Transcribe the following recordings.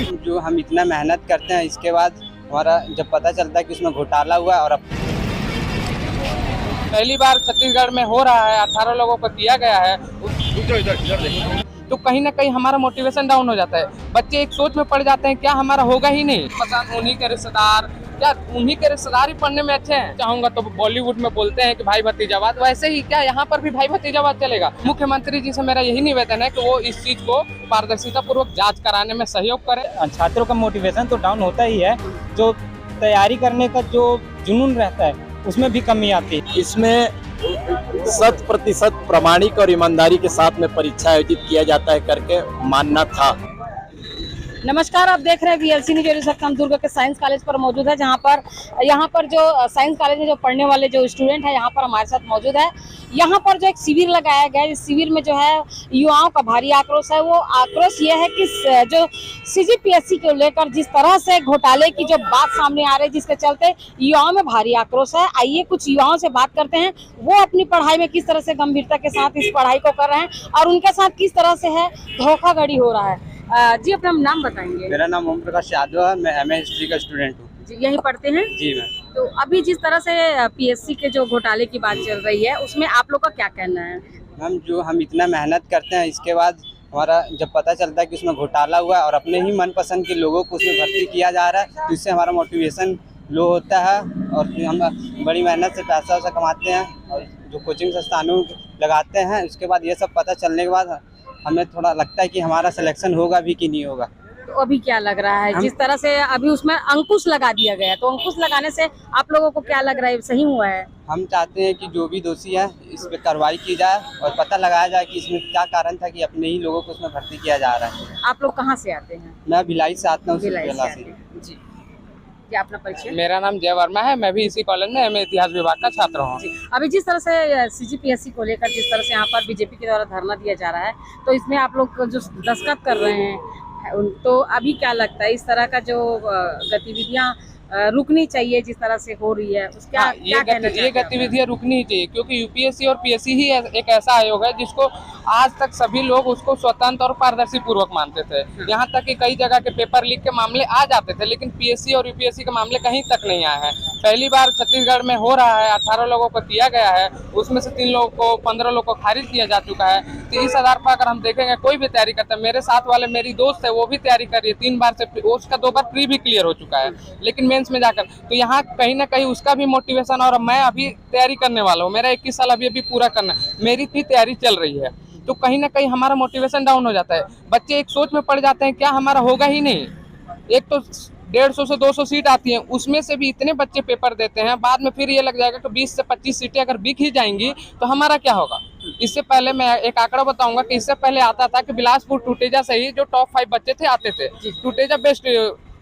जो हम इतना मेहनत करते हैं, इसके बाद हमारा जब पता चलता है कि उसमें घोटाला हुआ है और अब पहली बार छत्तीसगढ़ में हो रहा है, 18 लोगों को दिया गया है, तो कहीं ना कहीं हमारा मोटिवेशन डाउन हो जाता है। बच्चे एक सोच में पड़ जाते हैं क्या हमारा होगा ही नहीं। पसंद उन्हीं के रिश्तेदार, क्या उन्हीं के रिश्तेदार ही पढ़ने में अच्छे हैं। चाहूंगा तो बॉलीवुड में बोलते हैं कि भाई भतीजावाद, वैसे ही क्या यहाँ पर भी भाई भतीजावाद चलेगा। मुख्यमंत्री जी से मेरा यही निवेदन है कि वो इस चीज को पारदर्शिता पूर्वक जांच कराने में सहयोग करें। छात्रों का मोटिवेशन तो डाउन होता ही है, जो तैयारी करने का जो जुनून रहता है उसमें भी कमी आती है। इसमें 100% प्रामाणिक और ईमानदारी के साथ में परीक्षा आयोजित किया जाता है करके मानना था। नमस्कार, आप देख रहे हैं VLC न्यूज़। हम दुर्ग के साइंस कॉलेज पर मौजूद है, जहां पर यहाँ पर जो साइंस कॉलेज में जो पढ़ने वाले जो स्टूडेंट है यहाँ पर हमारे साथ मौजूद है। यहाँ पर जो एक शिविर लगाया गया है, इस शिविर में जो है युवाओं का भारी आक्रोश है। वो आक्रोश ये है कि जो CGPSC को लेकर जिस तरह से घोटाले की जो बात सामने आ रही है, जिसके चलते युवाओं में भारी आक्रोश है। आइए कुछ युवाओं से बात करते हैं, वो अपनी पढ़ाई में किस तरह से गंभीरता के साथ इस पढ़ाई को कर रहे हैं और उनके साथ किस तरह से है धोखाधड़ी हो रहा है। जी, अपना नाम बताएंगे। मेरा नाम ओम प्रकाश यादव है, मैं MA हिस्ट्री का स्टूडेंट हूँ। जी, यहीं पढ़ते हैं जी मैम। तो अभी जिस तरह से PSC के जो घोटाले की बात चल रही है, उसमें आप लोग का क्या कहना है? मैम, जो हम इतना मेहनत करते हैं, इसके बाद हमारा जब पता चलता है कि उसमें घोटाला हुआ है और अपने ही मनपसंद के लोगों को उसमें भर्ती किया जा रहा है, तो इससे हमारा मोटिवेशन लो होता है और फिर हम बड़ी मेहनत से पैसा वैसा कमाते हैं और जो कोचिंग संस्थानों लगाते हैं, उसके बाद ये सब पता चलने के बाद हमें थोड़ा लगता है कि हमारा सिलेक्शन होगा भी कि नहीं होगा। तो अभी क्या लग रहा है, जिस तरह से अभी उसमें अंकुश लगा दिया गया, तो अंकुश लगाने से आप लोगों को क्या लग रहा है, सही हुआ है? हम चाहते हैं कि जो भी दोषी है इस पर कार्रवाई की जाए और पता लगाया जाए कि इसमें क्या कारण था कि अपने ही लोगों को उसमें भर्ती किया जा रहा है। आप लोग कहाँ से आते हैं? मैं भिलाई से आता हूँ। भिलाई से आते हैं। जी, क्या अपना परिचय? मेरा नाम जय वर्मा है, मैं भी इसी कॉलेज में MA इतिहास विभाग का छात्र हूँ। अभी जिस तरह से CGPSC को लेकर जिस तरह से यहाँ पर BJP के द्वारा धरना दिया जा रहा है, तो इसमें आप लोग जो दस्तखत कर रहे हैं, तो अभी क्या लगता है इस तरह का जो गतिविधियाँ रुकनी चाहिए जिस तरह से हो रही है, उसका ये गतिविधियां रुकनी ही चाहिए, क्योंकि UPSC और PSC ही एक ऐसा आयोग है जिसको आज तक सभी लोग उसको स्वतंत्र और पारदर्शी पूर्वक मानते थे। यहाँ तक कि कई जगह के पेपर लीक के मामले आ जाते थे, लेकिन PSC और UPSC के मामले कहीं तक नहीं आए हैं। पहली बार छत्तीसगढ़ में हो रहा है, 18 लोगों को दिया गया है, उसमें से 3 लोगों को 15 लोगों को खारिज किया जा चुका है। तो इस आधार पर अगर हम देखेंगे, कोई भी तैयारी करता है, मेरे साथ वाले मेरी दोस्त है वो भी तैयारी कर रही है, 3 बार से उसका 2 बार प्री भी क्लियर हो चुका है, लेकिन मेंस में जाकर तो यहाँ कहीं ना कहीं उसका भी मोटिवेशन, और मैं अभी तैयारी करने वाला हूँ, मेरा 21 साल अभी पूरा करना है, मेरी भी तैयारी चल रही है, तो कहीं ना कहीं हमारा मोटिवेशन डाउन हो जाता है। बच्चे एक सोच में पड़ जाते हैं क्या हमारा होगा ही नहीं। एक तो 150 से 200 सीट आती हैं, उसमें से भी इतने बच्चे पेपर देते हैं, बाद में फिर ये लग जाएगा कि 20 से 25 सीटें अगर बिक ही जाएंगी तो हमारा क्या होगा। इससे पहले मैं एक आंकड़ा बताऊंगा कि इससे पहले आता था कि बिलासपुर टूटेजा से ही जो टॉप 5 बच्चे थे आते थे। टूटेजा बेस्ट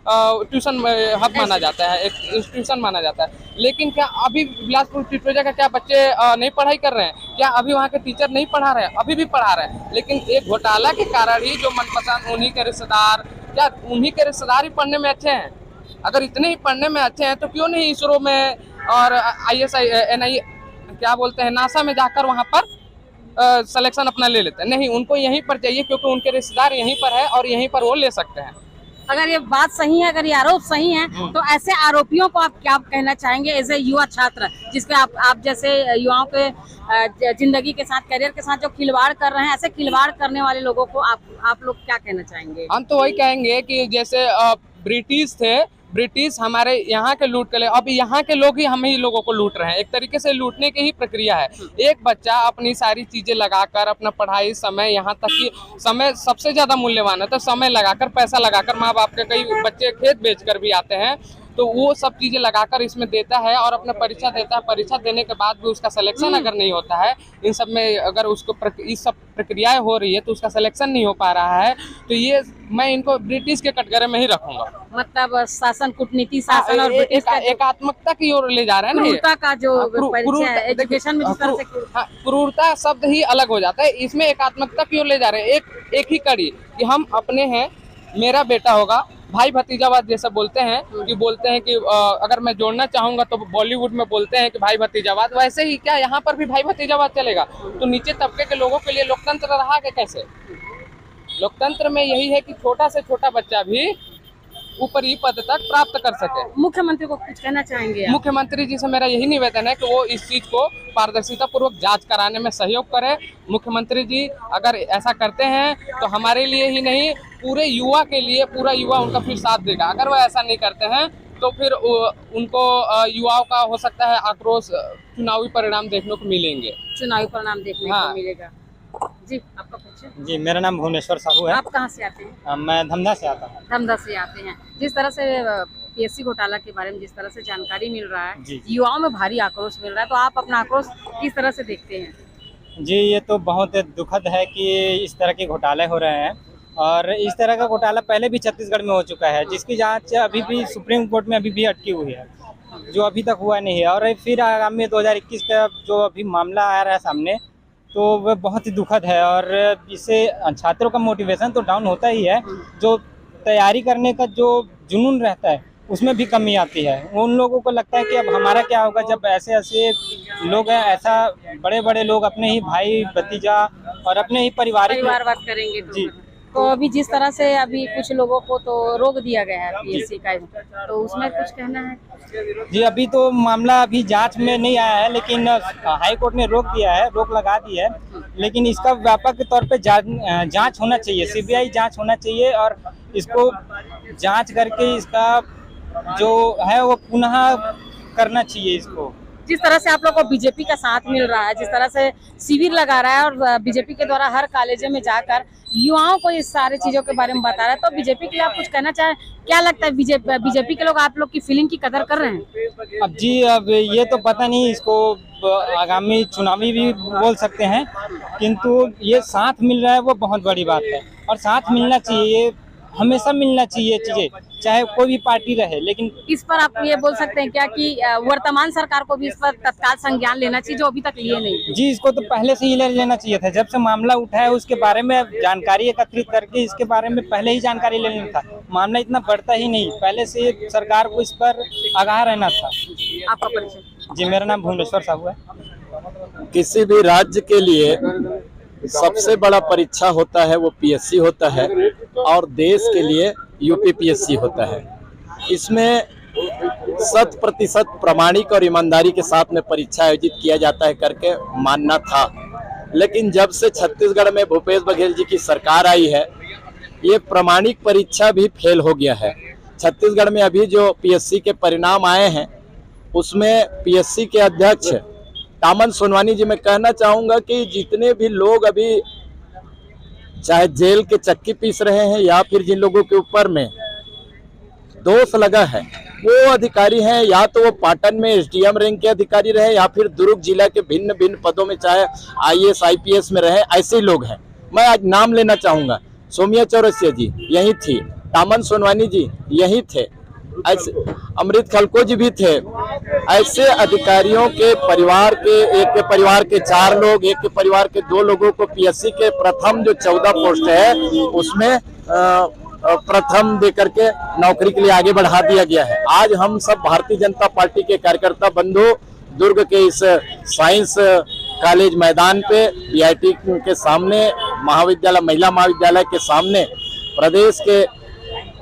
ट्यूशन हब माना जाता है, एक इंस्टीट्यूशन माना जाता है, लेकिन क्या अभी बिलासपुर टूटेजा का क्या बच्चे नहीं पढ़ाई कर रहे हैं? क्या अभी वहाँ के टीचर नहीं पढ़ा रहे हैं? अभी भी पढ़ा रहे हैं, लेकिन एक घोटाला के कारण ही जो मनपसंद उन्हीं के रिश्तेदार, क्या उन्हीं के रिश्तेदार ही पढ़ने में अच्छे हैं? अगर इतने ही पढ़ने में अच्छे हैं तो क्यों नहीं इसरो में और ISI NI क्या बोलते हैं नासा में जाकर वहाँ पर सिलेक्शन अपना ले लेते हैं? नहीं, उनको यहीं पर चाहिए क्योंकि उनके रिश्तेदार यहीं पर है और यहीं पर वो ले सकते हैं। अगर ये बात सही है, अगर ये आरोप सही है, तो ऐसे आरोपियों को आप क्या कहना चाहेंगे एज ए युवा छात्र, जिसके आप जैसे युवाओं के जिंदगी के साथ, करियर के साथ जो खिलवाड़ कर रहे हैं, ऐसे खिलवाड़ करने वाले लोगों को आप लोग क्या कहना चाहेंगे? हम तो वही कहेंगे कि जैसे ब्रिटिश थे, ब्रिटिश हमारे यहाँ के लूट कर ले, अब यहाँ के लोग ही हम ही लोगों को लूट रहे हैं। एक तरीके से लूटने की ही प्रक्रिया है। एक बच्चा अपनी सारी चीजें लगाकर, अपना पढ़ाई, समय, यहाँ तक कि समय सबसे ज्यादा मूल्यवान है, तो समय लगाकर, पैसा लगाकर, माँ बाप के कई बच्चे खेत बेचकर भी आते हैं, तो वो सब चीजें लगाकर इसमें देता है और अपना परीक्षा देता है। परीक्षा देने के बाद भी उसका सिलेक्शन अगर नहीं होता है, इन सब में अगर उसको इस सब प्रक्रियाएं हो रही है तो उसका सिलेक्शन नहीं हो पा रहा है, तो ये मैं इनको ब्रिटिश के कटघरे में ही रखूंगा। मतलब शासन, कूटनीति शासन और एकात्मकता की ओर ले जा रहे हैं, क्रूरता का जो एजुकेशन में जिस तरह से क्रूरता शब्द ही अलग हो जाता है, इसमें एकात्मकता की ओर ले जा रहे हैं। एक ही कड़ी कि हम अपने हैं, मेरा बेटा होगा, भाई भतीजावाद जैसा बोलते हैं कि अगर मैं जोड़ना चाहूंगा तो बॉलीवुड में बोलते हैं कि भाई भतीजावाद, वैसे ही क्या यहाँ पर भी भाई भतीजावाद चलेगा। तो नीचे तबके के लोगों के लिए लोकतंत्र रहा कि कैसे? लोकतंत्र में यही है कि छोटा से छोटा बच्चा भी ऊपरी पद तक प्राप्त कर सके। मुख्यमंत्री को कुछ कहना चाहेंगे आप? मुख्यमंत्री जी से मेरा यही निवेदन है कि वो इस चीज को पारदर्शिता पूर्वक जांच कराने में सहयोग करें। मुख्यमंत्री जी अगर ऐसा करते हैं तो हमारे लिए ही नहीं पूरे युवा के लिए पूरा युवा उनका फिर साथ देगा। अगर वो ऐसा नहीं करते हैं तो फिर उनको युवाओं का हो सकता है आक्रोश, चुनावी परिणाम देखने को मिलेंगे। चुनावी परिणाम देखने को मिलेगा। जी आपका परिचय? जी मेरा नाम भुवनेश्वर साहू है। आप कहाँ से आते हैं? मैं धमधा से आता हूँ। धमधा से आते हैं। जिस तरह से पीएससी घोटाला के बारे में जिस तरह से जानकारी मिल रहा है, जी। युवाओं में भारी आक्रोश मिल रहा है, तो आप अपना आक्रोश किस तरह से देखते हैं? जी ये तो बहुत दुखद है कि इस तरह के घोटाले हो रहे हैं, और इस तरह का घोटाला पहले भी छत्तीसगढ़ में हो चुका है, जिसकी जांच अभी भी सुप्रीम कोर्ट में अभी भी अटकी हुई है, जो अभी तक हुआ नहीं है। और फिर आगामी 2021 का जो अभी मामला आ रहा है सामने, तो वह बहुत ही दुखद है। और इससे छात्रों का मोटिवेशन तो डाउन होता ही है, जो तैयारी करने का जो जुनून रहता है उसमें भी कमी आती है। उन लोगों को लगता है कि अब हमारा क्या होगा, जब ऐसे ऐसे लोग हैं, ऐसा बड़े बड़े लोग अपने ही भाई भतीजा और अपने ही परिवार बात करेंगे जी। तो अभी जिस तरह से अभी कुछ लोगों को तो रोक दिया गया है पीएससी का, तो उसमें कुछ कहना है? जी अभी तो मामला अभी जांच में नहीं आया है, लेकिन हाई कोर्ट ने रोक दिया है, रोक लगा दी है। लेकिन इसका व्यापक तौर पे जांच होना चाहिए, सीबीआई जांच होना चाहिए, और इसको जांच करके इसका जो है वो पुनः करना चाहिए इसको। जिस तरह से आप लोग को बीजेपी का साथ मिल रहा है, जिस तरह से शिविर लगा रहा है और बीजेपी के द्वारा हर कॉलेजों में जाकर युवाओं को इस सारे चीजों के बारे में बता रहा है, तो बीजेपी के लिए आप कुछ कहना चाहें? क्या लगता है बीजेपी के लोग आप लोग की फीलिंग की कदर कर रहे हैं? अब जी अब ये तो पता नहीं, इसको आगामी चुनावी भी बोल सकते हैं, किंतु ये साथ मिल रहा है वो बहुत बड़ी बात है। और साथ मिलना चाहिए, हमेशा मिलना चाहिए चीजें, चाहे कोई भी पार्टी रहे। लेकिन इस पर आप ये बोल सकते हैं क्या कि वर्तमान सरकार को भी इस पर तत्काल संज्ञान लेना चाहिए, जो अभी तक लिए नहीं? जी इसको तो पहले से ही ले लेना चाहिए था। जब से मामला उठा है उसके बारे में जानकारी एकत्रित करके इसके बारे में पहले ही जानकारी ले लेना था। मामला इतना बढ़ता ही नहीं, पहले से सरकार को इस पर आगाह रहना था। आपका परिचय? जी मेरा नाम भुवनेश्वर साहू है। किसी भी राज्य के लिए सबसे बड़ा परीक्षा होता है वो पीएससी होता है, और देश के लिए यूपीपीएससी होता है। इसमें 100% प्रामाणिक और ईमानदारी के साथ में परीक्षा आयोजित किया जाता है करके मानना था। लेकिन जब से छत्तीसगढ़ में भूपेश बघेल जी की सरकार आई है, ये प्रामाणिक परीक्षा भी फेल हो गया है। छत्तीसगढ़ में अभी जो पीएससी के परिणाम आए हैं उसमें पीएससी के अध्यक्ष टामन सोनवानी जी, मैं कहना चाहूँगा कि जितने भी लोग अभी चाहे जेल के चक्की पीस रहे हैं या फिर जिन लोगों के ऊपर में दोष लगा है वो अधिकारी हैं, या तो वो पाटन में एसडीएम रैंक के अधिकारी रहे या फिर दुर्ग जिला के भिन्न भिन्न पदों में चाहे आईएएस आईपीएस में रहे, ऐसे लोग हैं। मैं आज नाम लेना चाहूँगा, सोमिया चौरसिया जी यही थी, टामन सोनवानी जी यही थे, ऐसे अमृत खलको जी भी थे। ऐसे अधिकारियों के परिवार के, एक के परिवार के 4 लोग, एक के परिवार के 2 लोगों को पीएससी के प्रथम जो 14 पोस्ट है उसमें प्रथम देकर के नौकरी के लिए आगे बढ़ा दिया गया है। आज हम सब भारतीय जनता पार्टी के कार्यकर्ता बंधु दुर्ग के इस साइंस कॉलेज मैदान पे बीआईटी के सामने, महाविद्यालय महिला महाविद्यालय के सामने प्रदेश के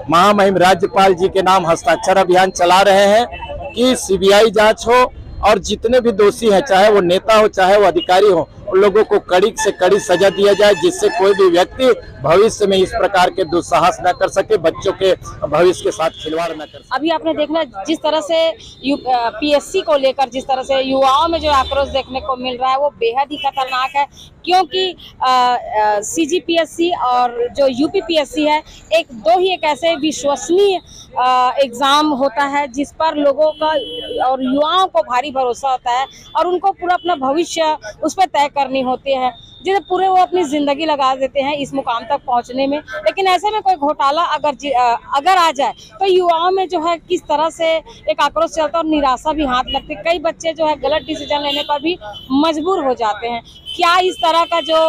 महामहिम राज्यपाल जी के नाम हस्ताक्षर अभियान चला रहे हैं कि सीबीआई जांच हो और जितने भी दोषी हैं, चाहे वो नेता हो चाहे वो अधिकारी हो, उन लोगों को कड़ी से कड़ी सजा दिया जाए, जिससे कोई भी व्यक्ति भविष्य में इस प्रकार के दुस्साहस न कर सके, बच्चों के भविष्य के साथ खिलवाड़ न कर सके। अभी आपने देखना जिस तरह से पीएससी को लेकर जिस तरह से युवाओं में जो आक्रोश देखने को मिल रहा है वो बेहद ही खतरनाक है, क्योंकि सीजीपीएससी और जो यूपीपीएससी है एक ऐसे विश्वसनीय एग्जाम होता है जिस पर लोगों का और युवाओं को भारी भरोसा होता है और उनको पूरा अपना भविष्य उस पर तय करनी होती है, जिसे पूरे वो अपनी जिंदगी लगा देते हैं इस मुकाम तक पहुंचने में। लेकिन ऐसे में कोई घोटाला अगर आ जाए तो युवाओं में जो है किस तरह से एक आक्रोश चलता है और निराशा भी हाथ लगती है। कई बच्चे जो है गलत डिसीजन लेने पर भी मजबूर हो जाते हैं। क्या इस तरह का जो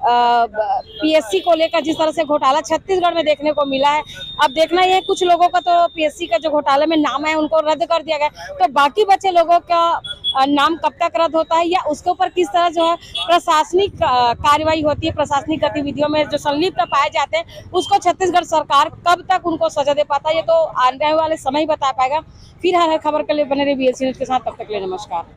पीएससी को लेकर जिस तरह से घोटाला छत्तीसगढ़ में देखने को मिला है, अब देखना ये कुछ लोगों का तो पीएससी का जो घोटाले में नाम है उनको रद्द कर दिया गया, तो बाकी बचे लोगों का नाम कब तक रद्द होता है या उसके ऊपर किस तरह जो है प्रशासनिक कार्रवाई होती है, प्रशासनिक गतिविधियों में जो संलिप्त पाए जाते हैं उसको छत्तीसगढ़ सरकार कब तक उनको सजा दे पाता है, ये तो आने वाले समय ही बता पाएगा। फिर हर खबर के लिए बने रहिए VLC न्यूज़ के साथ, तब तक के लिए नमस्कार।